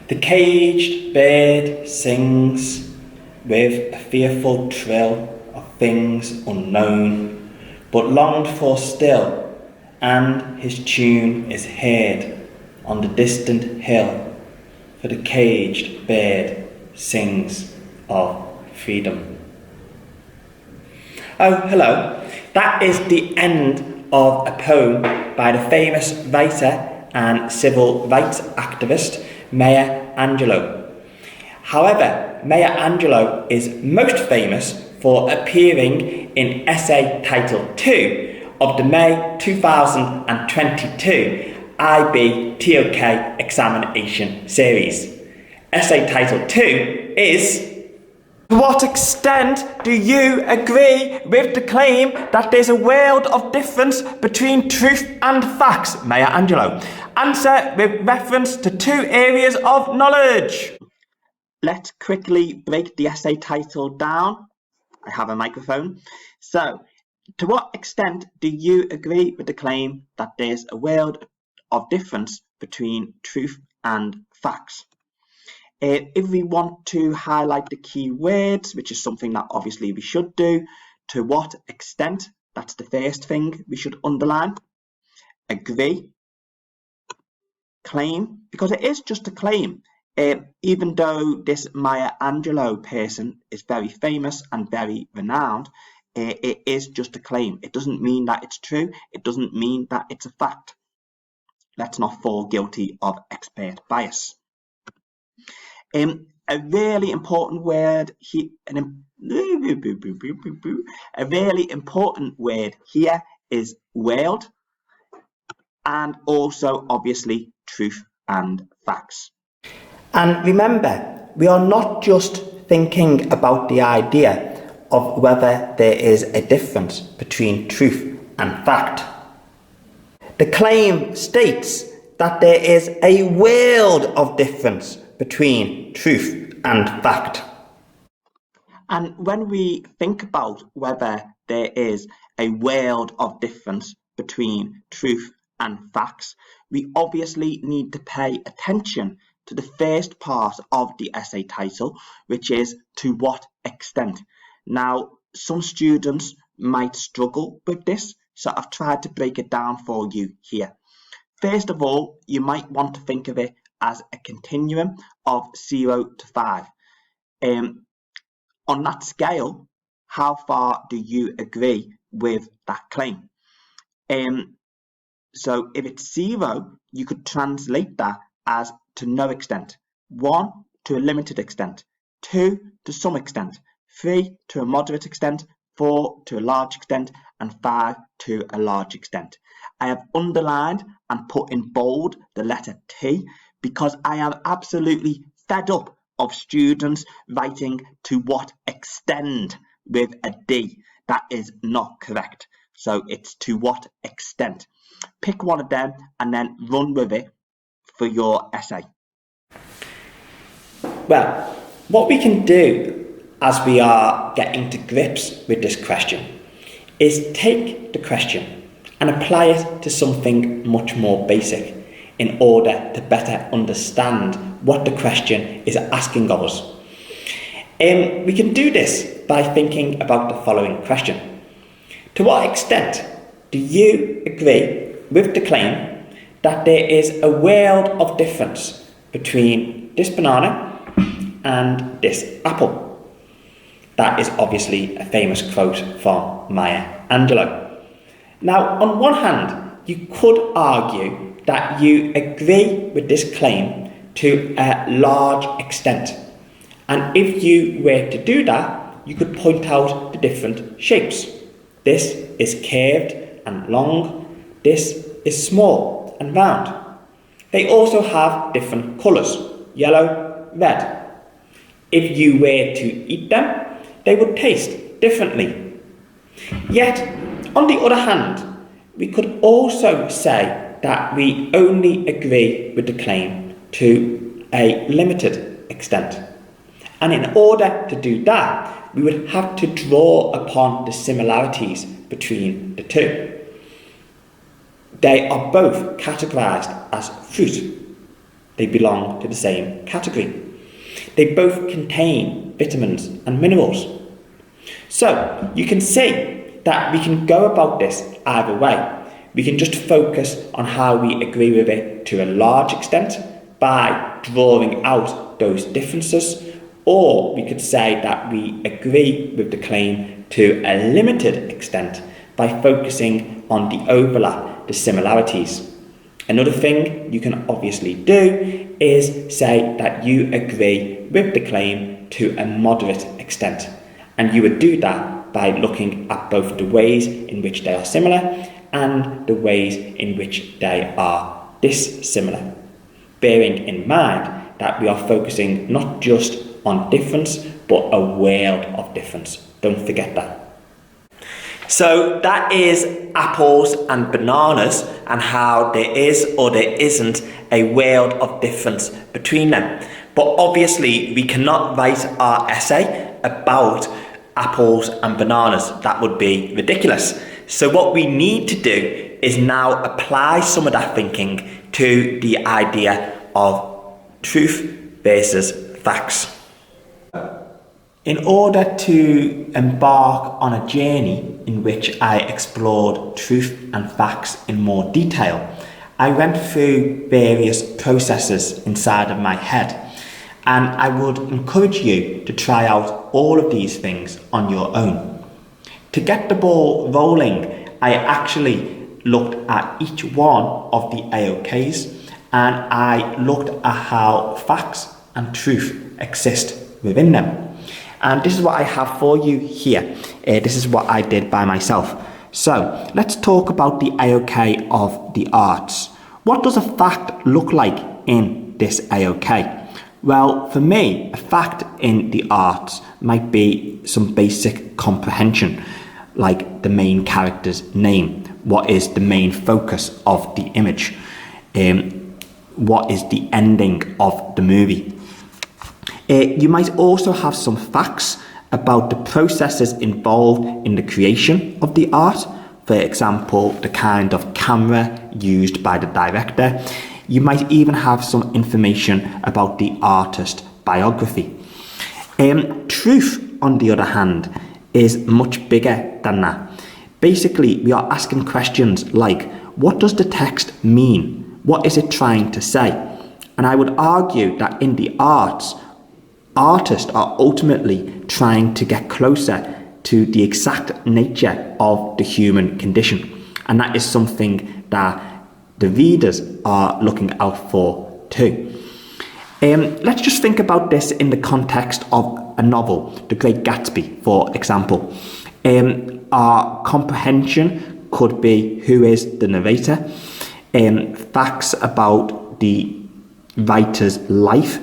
The caged bird sings with a fearful trill of things unknown, but longed for still, and his tune is heard on the distant hill, for the caged bird sings of freedom. Oh, hello. That is the end of a poem by the famous writer and civil rights activist Maya Angelou. However, Maya Angelou is most famous for appearing in essay title 2 of the May 2022 IB TOK examination series. Essay title 2 is: to what extent do you agree with the claim that there's a world of difference between truth and facts? Maya Angelou. Answer with reference to 2 areas of knowledge. Let's quickly break the essay title down. I have a microphone. So, to what extent do you agree with the claim that there's a world of difference between truth and facts? If we want to highlight the key words, which is something that obviously we should do, to what extent, that's the first thing we should underline. Agree. Claim, because it is just a claim. Even though this Maya Angelou person is very famous and very renowned, it is just a claim. It doesn't mean that it's true. It doesn't mean that it's a fact. Let's not fall guilty of expert bias. A really important word here, is world, and also obviously truth and facts. And remember, we are not just thinking about the idea of whether there is a difference between truth and fact. The claim states that there is a world of difference between truth and fact. And when we think about whether there is a world of difference between truth and facts, we obviously need to pay attention to the first part of the essay title, which is to what extent. Now, some students might struggle with this, so I've tried to break it down for you here. First of all, you might want to think of it as a continuum of 0 to 5. On that scale, how far do you agree with that claim? So if it's 0, you could translate that as to no extent, 1 to a limited extent, 2 to some extent, 3 to a moderate extent, 4 to a large extent, and 5 to a large extent. I have underlined and put in bold the letter T because I am absolutely fed up of students writing to what extent with a D. That is not correct. So it's to what extent. Pick one of them and then run with it for your essay. Well, what we can do as we are getting to grips with this question is take the question and apply it to something much more basic in order to better understand what the question is asking of us. We can do this by thinking about the following question. To what extent do you agree with the claim that there is a world of difference between this banana and this apple? That is obviously a famous quote from Maya Angelou. Now, on one hand, you could argue that you agree with this claim to a large extent. And if you were to do that, you could point out the different shapes. This is curved and long. This is small and round. They also have different colours, yellow, red. If you were to eat them, they would taste differently. Yet, on the other hand, we could also say that we only agree with the claim to a limited extent. And in order to do that, we would have to draw upon the similarities between the two. They are both categorised as fruit. they belong to the same category. They both contain vitamins and minerals. So you can see that we can go about this either way. We can just focus on how we agree with it to a large extent by drawing out those differences, or we could say that we agree with the claim to a limited extent by focusing on the overlap, the similarities. Another thing you can obviously do is say that you agree with the claim to a moderate extent, and you would do that by looking at both the ways in which they are similar and the ways in which they are dissimilar, bearing in mind that we are focusing not just on difference but a world of difference. Don't forget that. So that is apples and bananas, and how there is or there isn't a world of difference between them. But obviously we cannot write our essay about apples and bananas. That would be ridiculous. So what we need to do is now apply some of that thinking to the idea of truth versus facts. In order to embark on a journey in which I explored truth and facts in more detail, I went through various processes inside of my head, and I would encourage you to try out all of these things on your own. To get the ball rolling, I actually looked at each one of the AOKs, and I looked at how facts and truth exist within them. And this is what I have for you here. This is what I did by myself. So let's talk about the AOK of the arts. What does a fact look like in this AOK? Well, for me, a fact in the arts might be some basic comprehension, like the main character's name. What is the main focus of the image? What is the ending of the movie? You might also have some facts about the processes involved in the creation of the art. For example, the kind of camera used by the director. You might even have some information about the artist's biography. Truth, on the other hand, is much bigger than that. Basically, we are asking questions like, what does the text mean? What is it trying to say? And I would argue that in the arts, artists are ultimately trying to get closer to the exact nature of the human condition. And that is something that the readers are looking out for too. Let's just think about this in the context of a novel, The Great Gatsby, for example. Our comprehension could be who is the narrator, facts about the writer's life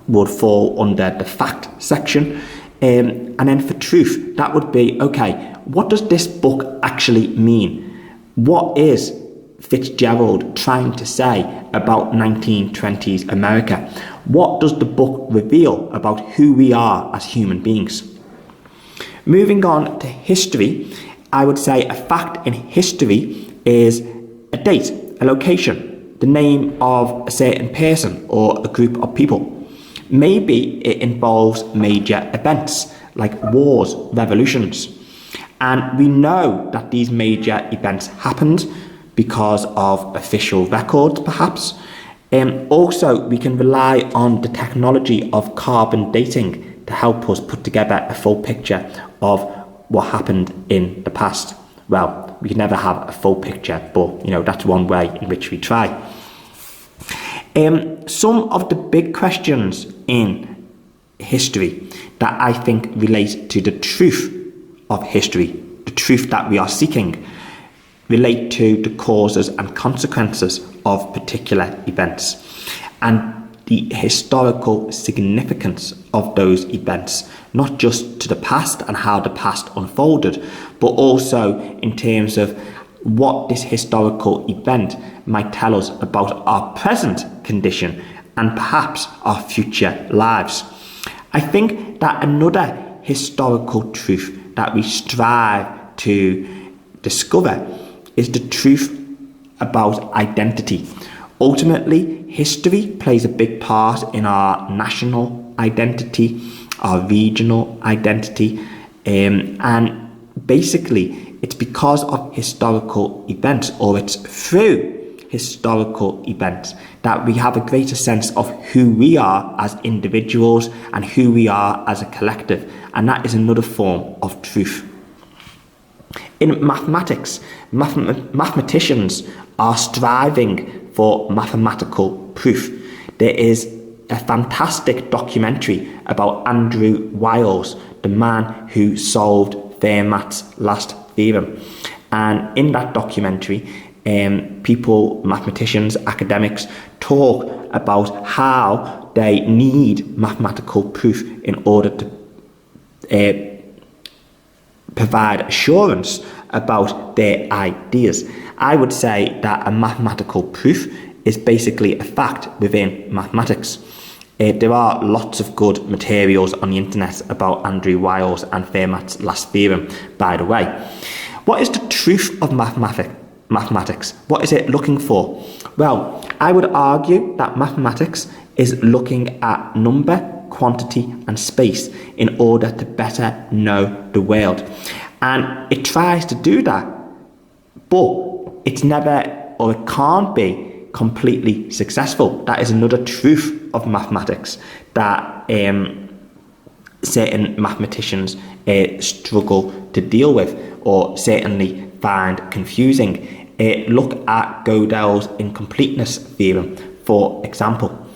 would fall under the fact section, and then for truth, that would be, okay, what does this book actually mean? What is Fitzgerald trying to say about 1920s America? What does the book reveal about who we are as human beings? Moving on to history, I would say a fact in history is a date, a location, the name of a certain person or a group of people. Maybe it involves major events like wars, revolutions. And we know that these major events happened because of official records, perhaps. Also, we can rely on the technology of carbon dating to help us put together a full picture of what happened in the past. Well, we can never have a full picture, but that's one way in which we try. Some of the big questions in history that I think relate to the truth of history, the truth that we are seeking, relate to the causes and consequences of particular events and the historical significance of those events, not just to the past and how the past unfolded, but also in terms of what this historical event might tell us about our present condition and perhaps our future lives. I think that another historical truth that we strive to discover is the truth about identity, Ultimately, history plays a big part in our national identity, our regional identity, and basically it's because of historical events, or it's through historical events, that we have a greater sense of who we are as individuals and who we are as a collective, and that is another form of truth. In mathematics, mathematicians are striving for mathematical proof. There is a fantastic documentary about Andrew Wiles, the man who solved Fermat's last theorem. And in that documentary, people, mathematicians, academics talk about how they need mathematical proof in order to provide assurance about their ideas. I would say that a mathematical proof is basically a fact within mathematics. There are lots of good materials on the internet about Andrew Wiles and Fermat's last theorem, by the way. What is the truth of mathematics? What is it looking for? Well, I would argue that mathematics is looking at number, quantity and space in order to better know the world. And it tries to do that, but it's never, or it can't be, completely successful. That is another truth of mathematics that certain mathematicians struggle to deal with, or certainly find confusing. Look at Gödel's incompleteness theorem, for example.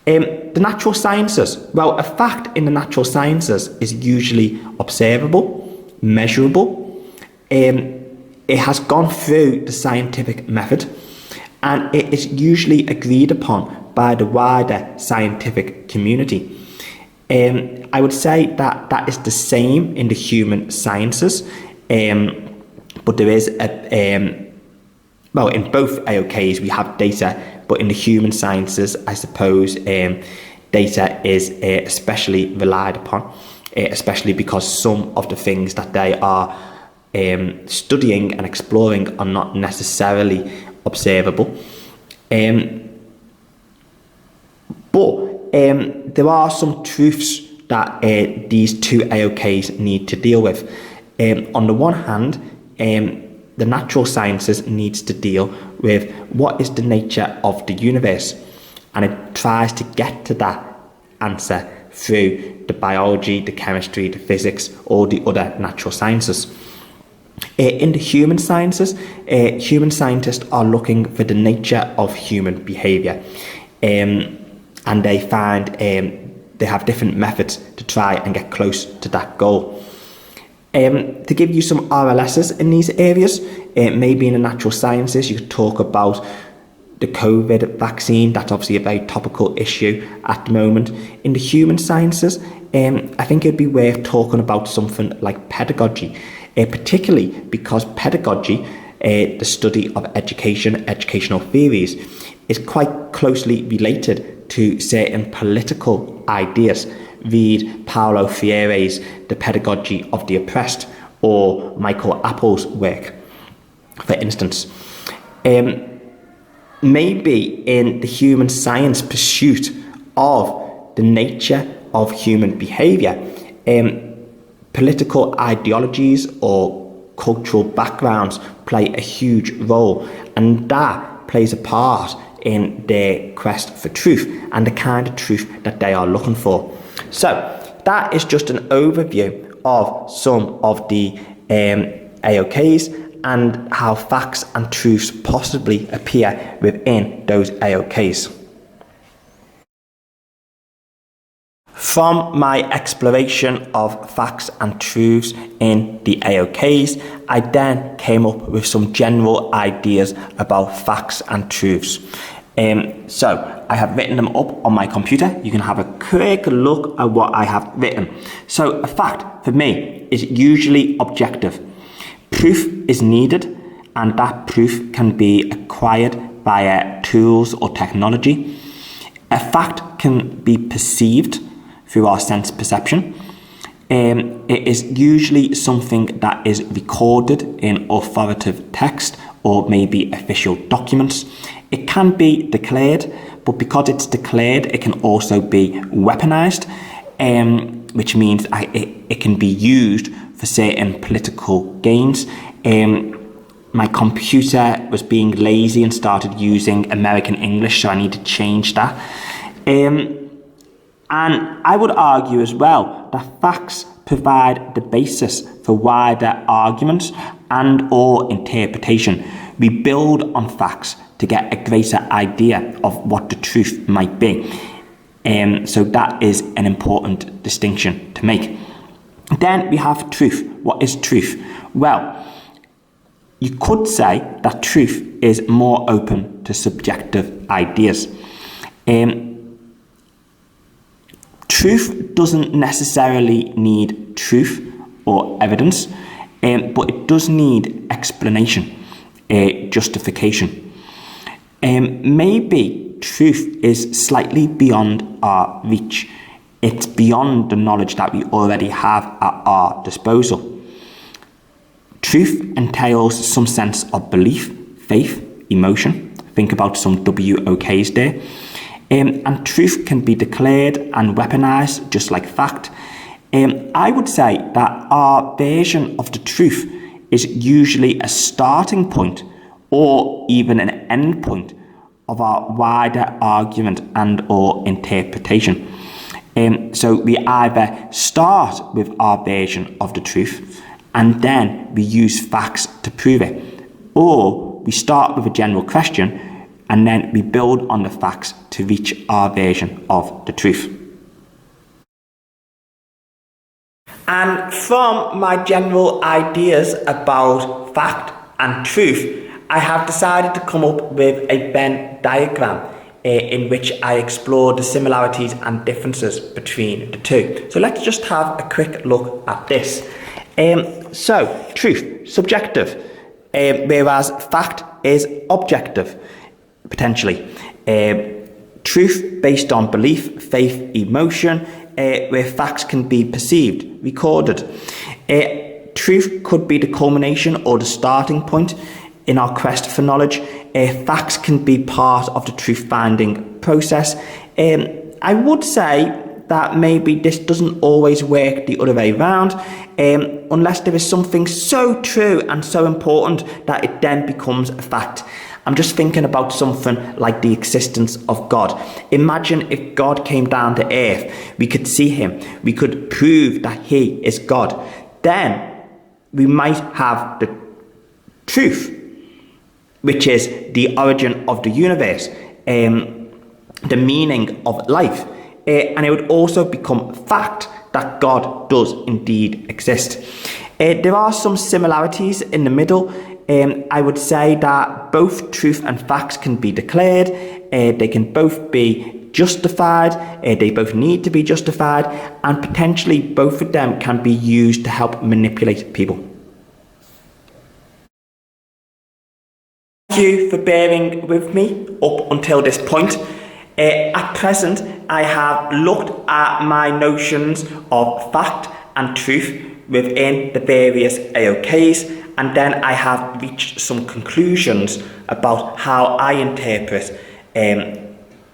The natural sciences. Well, a fact in the natural sciences is usually observable, measurable. It has gone through the scientific method, and it is usually agreed upon by the wider scientific community. I would say that that is the same in the human sciences, but there is well, in both AOKs we have data, but in the human sciences, I suppose data is especially relied upon, especially because some of the things that they are studying and exploring are not necessarily observable. But there are some truths that these two AOKs need to deal with. On the one hand, the natural sciences needs to deal with what is the nature of the universe, and it tries to get to that answer through the biology, the chemistry, the physics, or the other natural sciences. In the human sciences, human scientists are looking for the nature of human behaviour, and they find they have different methods to try and get close to that goal. To give you some RLSs in these areas, maybe in the natural sciences you could talk about the COVID vaccine. That's obviously a very topical issue at the moment. In the human sciences, I think it'd be worth talking about something like pedagogy, particularly because pedagogy, the study of education, educational theories, is quite closely related to certain political ideas. Read Paulo Freire's The Pedagogy of the Oppressed, or Michael Apple's work, for instance. Maybe in the human science pursuit of the nature of human behaviour, political ideologies or cultural backgrounds play a huge role, and that plays a part in their quest for truth and the kind of truth that they are looking for. So that is just an overview of some of the AOKs and how facts and truths possibly appear within those AOKs. From my exploration of facts and truths in the AOKs, I then came up with some general ideas about facts and truths. So I have written them up on my computer. You can have a quick look at what I have written. So a fact for me is usually objective. Proof is needed, and that proof can be acquired via tools or technology. A fact can be perceived through our sense perception. It is usually something that is recorded in authoritative text or maybe official documents. It can be declared, but because it's declared, it can also be weaponized, which means it can be used for certain political gains. My computer was being lazy and started using American English, so I need to change that. And I would argue as well that facts provide the basis for wider arguments and or interpretation. We build on facts to get a greater idea of what the truth might be. So that is an important distinction to make. Then we have truth. What is truth? Well, you could say that truth is more open to subjective ideas. Truth doesn't necessarily need truth or evidence, but it does need explanation, justification. Maybe truth is slightly beyond our reach. It's beyond the knowledge that we already have at our disposal. Truth entails some sense of belief, faith, emotion. Think about some WOKs there. And truth can be declared and weaponized just like fact. I would say that our version of the truth is usually a starting point or even an end point of our wider argument and or interpretation. So we either start with our version of the truth and then we use facts to prove it, or we start with a general question and then we build on the facts to reach our version of the truth. And from my general ideas about fact and truth, I have decided to come up with a Venn diagram in which I explore the similarities and differences between the two. So let's just have a quick look at this. So truth, subjective, whereas fact is objective, potentially. Truth based on belief, faith, emotion, where facts can be perceived, recorded. Truth could be the culmination or the starting point in our quest for knowledge. Facts can be part of the truth-finding process. I would say that maybe this doesn't always work the other way around, unless there is something so true and so important that it then becomes a fact. I'm just thinking about something like the existence of God. Imagine if God came down to earth, we could see him, we could prove that he is God. Then we might have the truth, which is the origin of the universe, the meaning of life. And it would also become fact that God does indeed exist. There are some similarities in the middle. I would say that both truth and facts can be declared. They can both be justified. They both need to be justified. And potentially both of them can be used to help manipulate people. Thank you for bearing with me up until this point. At present, I have looked at my notions of fact and truth within the various AOKs, and then I have reached some conclusions about how I interpret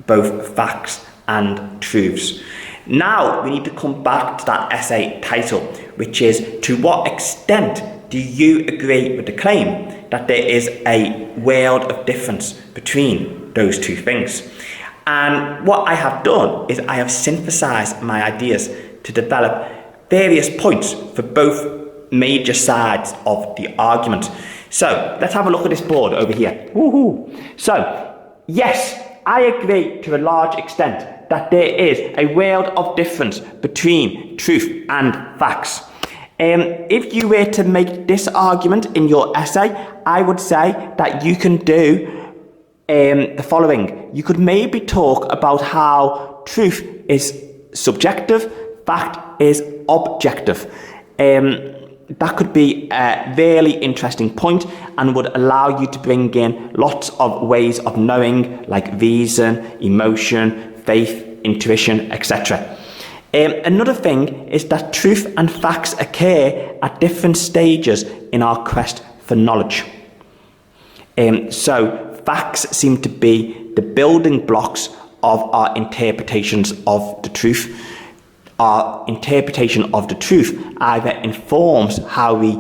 both facts and truths. Now we need to come back to that essay title, which is, to what extent do you agree with the claim that there is a world of difference between those two things? And what I have done is I have synthesized my ideas to develop various points for both major sides of the argument. So let's have a look at this board over here. Woohoo! So yes, I agree to a large extent that there is a world of difference between truth and facts. If you were to make this argument in your essay, I would say that you can do the following. You could maybe talk about how truth is subjective, fact is objective. That could be a really interesting point and would allow you to bring in lots of ways of knowing, like reason, emotion, faith, intuition, etc. Another thing is that truth and facts occur at different stages in our quest for knowledge. So facts seem to be the building blocks of our interpretations of the truth. Our interpretation of the truth either informs how we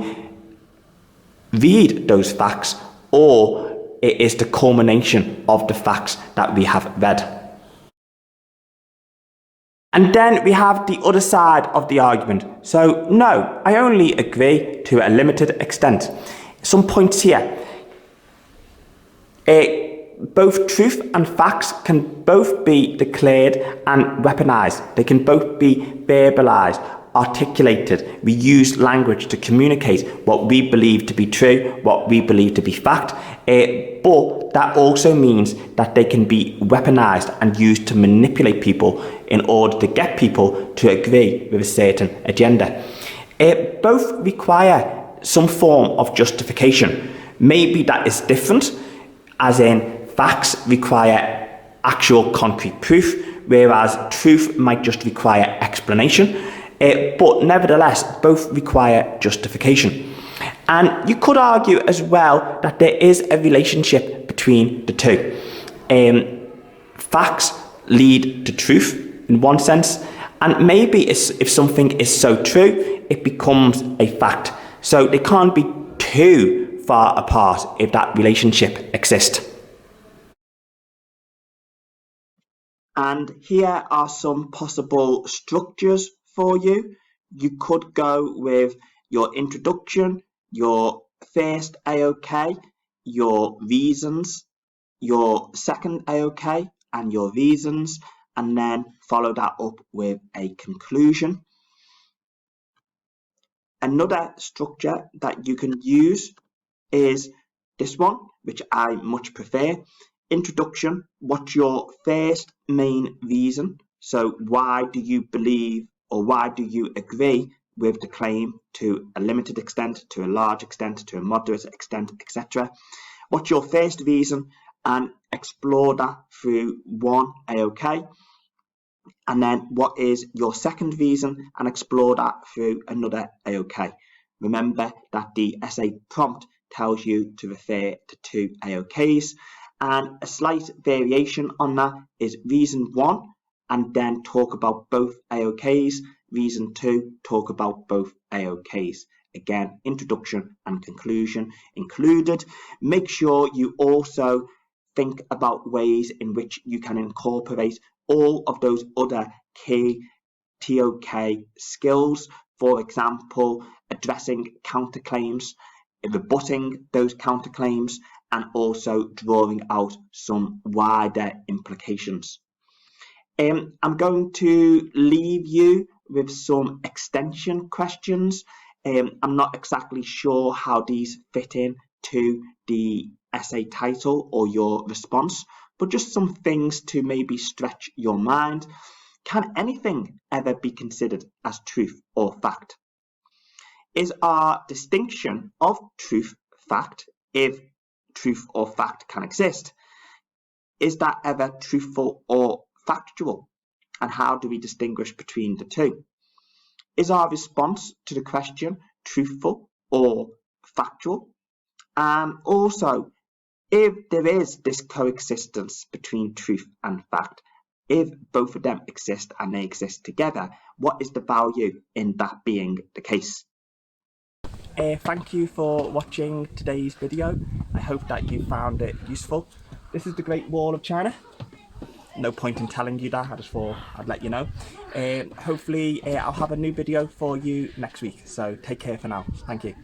read those facts, or it is the culmination of the facts that we have read. And then we have the other side of the argument. So no, I only agree to a limited extent. Some points here. Both truth and facts can both be declared and weaponized. They can both be verbalized, articulated. We use language to communicate what we believe to be true, what we believe to be fact. But that also means that they can be weaponized and used to manipulate people in order to get people to agree with a certain agenda. Both require some form of justification. Maybe that is different, as in facts require actual concrete proof, whereas truth might just require explanation. But nevertheless, both require justification. And you could argue as well that there is a relationship between the two. Facts lead to truth in one sense, and maybe if something is so true, it becomes a fact. So they can't be too far apart if that relationship exists. And here are some possible structures for you. You could go with your introduction, your first AOK, your reasons, your second AOK, and your reasons, and then follow that up with a conclusion. Another structure that you can use is this one, which I much prefer. Introduction, what's your first main reason? So why do you believe, or why do you agree with the claim to a limited extent, to a large extent, to a moderate extent, etc.? What's your first reason? And explore that through one AOK. And then what is your second reason? And explore that through another AOK. Remember that the essay prompt tells you to refer to two AOKs. And a slight variation on that is reason 1, and then talk about both AOKs. Reason 2, talk about both AOKs. Again, introduction and conclusion included. Make sure you also think about ways in which you can incorporate all of those other key TOK skills. For example, addressing counterclaims, rebutting those counterclaims, and also drawing out some wider implications. I'm going to leave you with some extension questions. I'm not exactly sure how these fit in to the essay title or your response, but just some things to maybe stretch your mind. Can anything ever be considered as truth or fact? Is our distinction of truth fact, if truth or fact can exist, is that ever truthful or factual? And how do we distinguish between the two? Is our response to the question truthful or factual? And also, if there is this coexistence between truth and fact, if both of them exist and they exist together, what is the value in that being the case? Thank you for watching today's video. I hope that you found it useful. This is the Great Wall of China. No point in telling you that, I just thought I'd let you know. Hopefully I'll have a new video for you next week, so take care for now. Thank you.